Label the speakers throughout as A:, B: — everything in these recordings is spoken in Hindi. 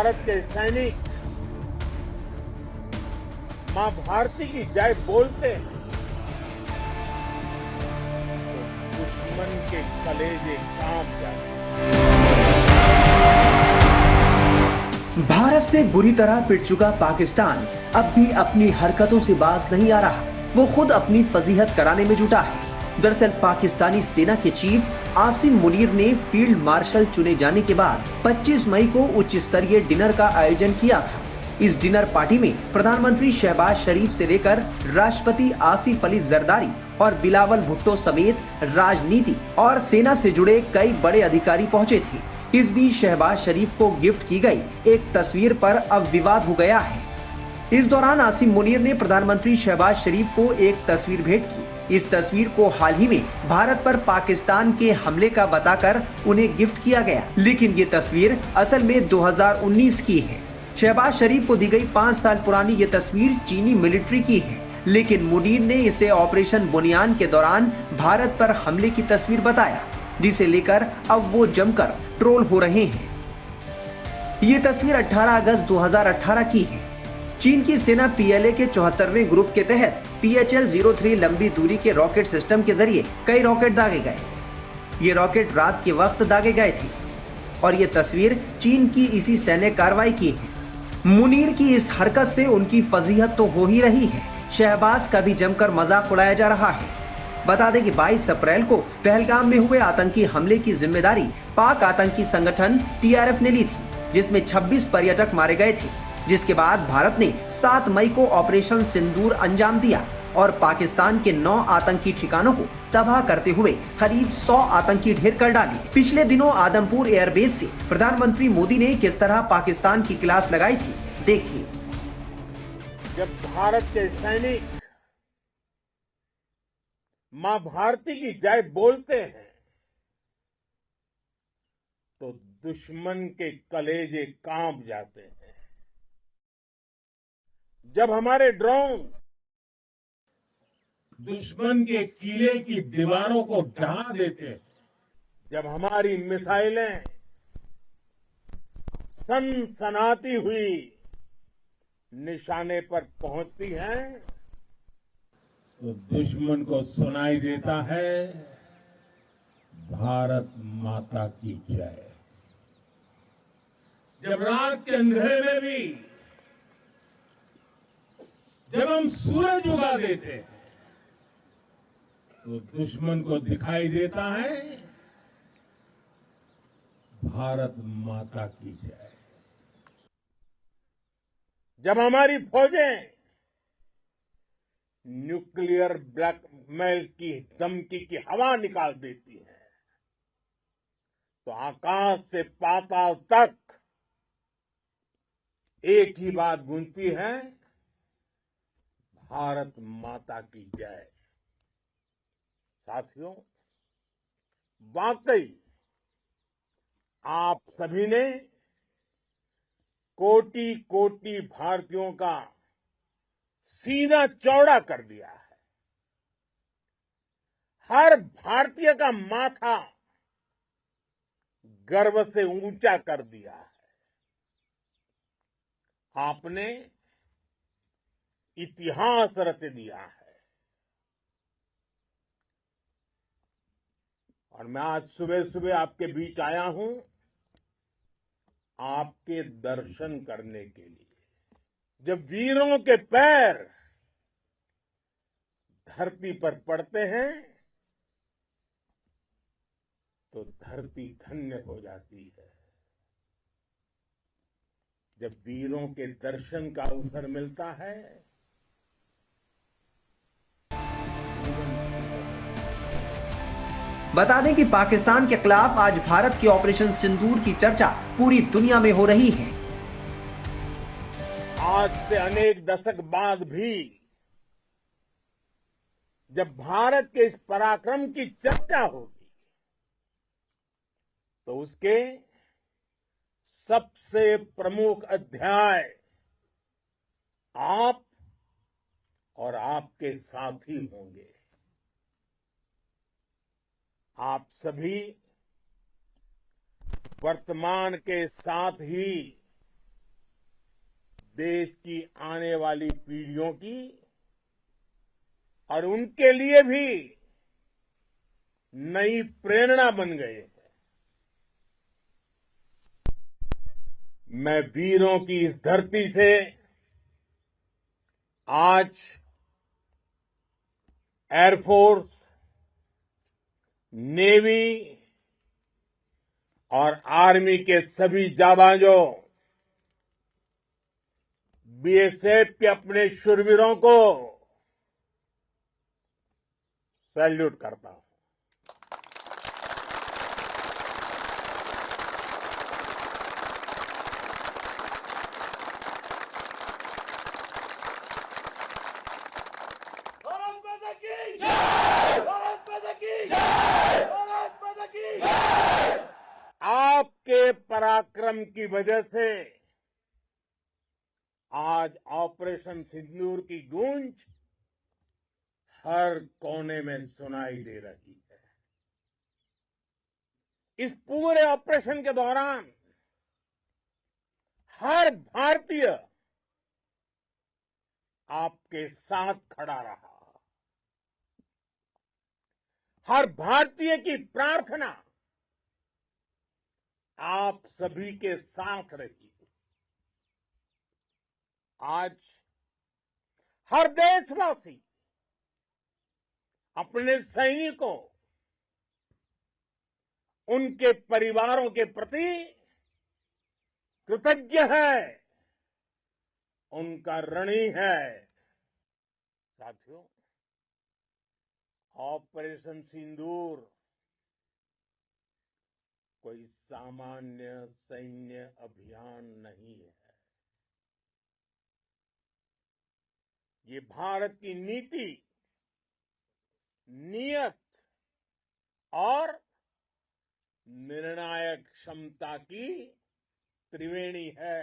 A: भारत के सैनिक मां भारती की जय बोलते हैं तो दुश्मन के कलेजे कांप जाते हैं।
B: भारत से बुरी तरह पिट चुका पाकिस्तान अब भी अपनी हरकतों से बाज नहीं आ रहा। वो खुद अपनी फजीहत कराने में जुटा है। दरअसल पाकिस्तानी सेना के चीफ आसिम मुनीर ने फील्ड मार्शल चुने जाने के बाद 25 मई को उच्च स्तरीय डिनर का आयोजन किया था। इस डिनर पार्टी में प्रधानमंत्री शहबाज शरीफ से लेकर राष्ट्रपति आसिफ अली जरदारी और बिलावल भुट्टो समेत राजनीति और सेना से जुड़े कई बड़े अधिकारी पहुंचे थे। इस बीच शहबाज शरीफ को गिफ्ट की गई एक तस्वीर पर अब विवाद हो गया है। इस दौरान आसिम मुनीर ने प्रधानमंत्री शहबाज शरीफ को एक तस्वीर भेंट की। इस तस्वीर को हाल ही में भारत पर पाकिस्तान के हमले का बताकर उन्हें गिफ्ट किया गया, लेकिन ये तस्वीर असल में 2019 की है। शहबाज शरीफ को दी गई 5 साल पुरानी ये तस्वीर चीनी मिलिट्री की है, लेकिन मुनीर ने इसे ऑपरेशन बुनियान के दौरान भारत पर हमले की तस्वीर बताया, जिसे लेकर अब वो जमकर ट्रोल हो रहे हैं। ये तस्वीर 18 अगस्त 2018 की है। चीन की सेना पीएलए के 74वें ग्रुप के तहत PHL-03 लंबी दूरी के रॉकेट सिस्टम के जरिए कई रॉकेट दागे गए। ये रॉकेट रात के वक्त दागे गए थे और ये तस्वीर चीन की इसी सैन्य कार्रवाई की है। मुनीर की इस हरकत से उनकी फजीहत तो हो ही रही है, शहबाज का भी जमकर मजाक उड़ाया जा रहा है। बता दें कि 22 अप्रैल को पहलगाम में हुए आतंकी हमले की जिम्मेदारी पाक आतंकी संगठन TRF ने ली थी, जिसमें 26 पर्यटक मारे गए थे। जिसके बाद भारत ने 7 मई को ऑपरेशन सिंदूर अंजाम दिया और पाकिस्तान के 9 आतंकी ठिकानों को तबाह करते हुए करीब 100 आतंकी ढेर कर डाले। पिछले दिनों आदमपुर एयरबेस से प्रधानमंत्री मोदी ने किस तरह पाकिस्तान की क्लास लगाई थी, देखिए।
A: जब भारत के सैनिक मां भारती की जय बोलते हैं तो दुश्मन के कलेजे कांप जाते हैं। जब हमारे ड्रोन दुश्मन के किले की दीवारों को ढहा देते हैं, जब हमारी मिसाइलें सनसनाती हुई निशाने पर पहुंचती हैं, तो दुश्मन को सुनाई देता है भारत माता की जय। जब रात के अंधेरे में भी जब हम सूरज उगा देते हैं तो दुश्मन को दिखाई देता है भारत माता की जय। जब हमारी फौजें न्यूक्लियर ब्लैकमेल की धमकी की हवा निकाल देती है तो आकाश से पाताल तक एक ही बात गूंजती है, भारत माता की जय। साथियों, वाकई आप सभी ने कोटि कोटि भारतीयों का सीना चौड़ा कर दिया है। हर भारतीय का माथा गर्व से ऊंचा कर दिया है। आपने इतिहास रच दिया है और मैं आज सुबह सुबह आपके बीच आया हूं आपके दर्शन करने के लिए। जब वीरों के पैर धरती पर पड़ते हैं तो धरती धन्य हो जाती है। जब वीरों के दर्शन का अवसर मिलता है,
B: बता दें कि पाकिस्तान के खिलाफ आज भारत के ऑपरेशन सिंदूर की चर्चा पूरी दुनिया में हो रही है।
A: आज से अनेक दशक बाद भी जब भारत के इस पराक्रम की चर्चा होगी तो उसके सबसे प्रमुख अध्याय आप और आपके साथी होंगे। आप सभी वर्तमान के साथ ही देश की आने वाली पीढ़ियों की और उनके लिए भी नई प्रेरणा बन गए हैं। मैं वीरों की इस धरती से आज एयरफोर्स, नेवी और आर्मी के सभी जाबाजों, बीएसएफ के अपने शूरवीरों को सैल्यूट करता हूं।
C: भारत माता की जय! भारत माता की जय! भारत माता की जय!
A: आपके पराक्रम की वजह से आज ऑपरेशन सिंदूर की गूंज हर कोने में सुनाई दे रही है। इस पूरे ऑपरेशन के दौरान हर भारतीय आपके साथ खड़ा रहा। हर भारतीय की प्रार्थना आप सभी के साथ रही। आज हर देशवासी अपने सैनिकों, उनके परिवारों के प्रति कृतज्ञ है, उनका ऋणी है। साथियों, ऑपरेशन सिंदूर कोई सामान्य सैन्य अभियान नहीं है। ये भारत की नीति, नियत और निर्णायक क्षमता की त्रिवेणी है।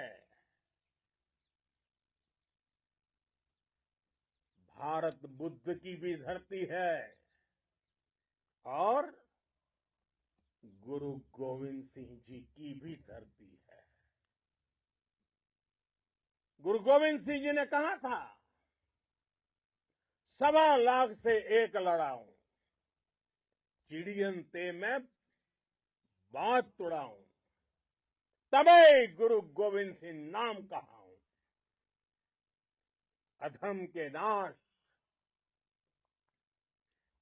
A: भारत बुद्ध की भी धरती है और गुरु गोविंद सिंह जी की भी धरती है। गुरु गोविंद सिंह जी ने कहा था, 1.25 लाख से एक लड़ाऊं, चिड़ियन ते मैं बात तुड़ाऊं, तबे गुरु गोविंद सिंह नाम कहाऊं। अधर्म के नाश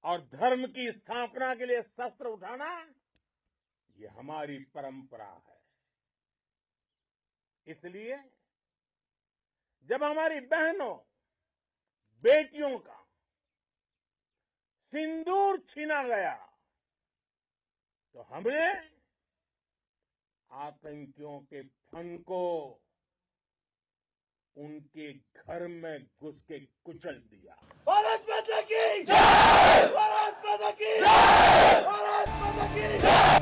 A: और धर्म की स्थापना के लिए शस्त्र उठाना, ये हमारी परंपरा है। इसलिए जब हमारी बहनों, बेटियों का सिंदूर छीना गया, तो हमने आतंकियों के फन को उनके घर में घुस के कुचल दिया।
C: भारत माता की जय! भारत माता की जय! भारत माता की जय!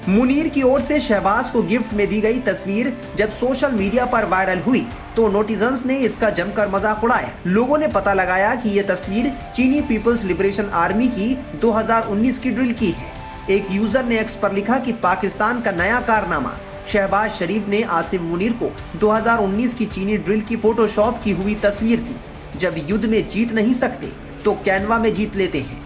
B: मुनीर की ओर से शहबाज को गिफ्ट में दी गई तस्वीर जब सोशल मीडिया पर वायरल हुई तो नेटिजन्स ने इसका जमकर मजाक उड़ाया। लोगों ने पता लगाया कि यह तस्वीर चीनी पीपल्स लिबरेशन आर्मी की 2019 की ड्रिल की है। एक यूजर ने एक्स पर लिखा कि पाकिस्तान का नया कारनामा, शहबाज शरीफ ने आसिम मुनीर को 2019 की चीनी ड्रिल की फोटोशॉप की हुई तस्वीर दी। जब युद्ध में जीत नहीं सकते तो कैनवा में जीत लेते हैं।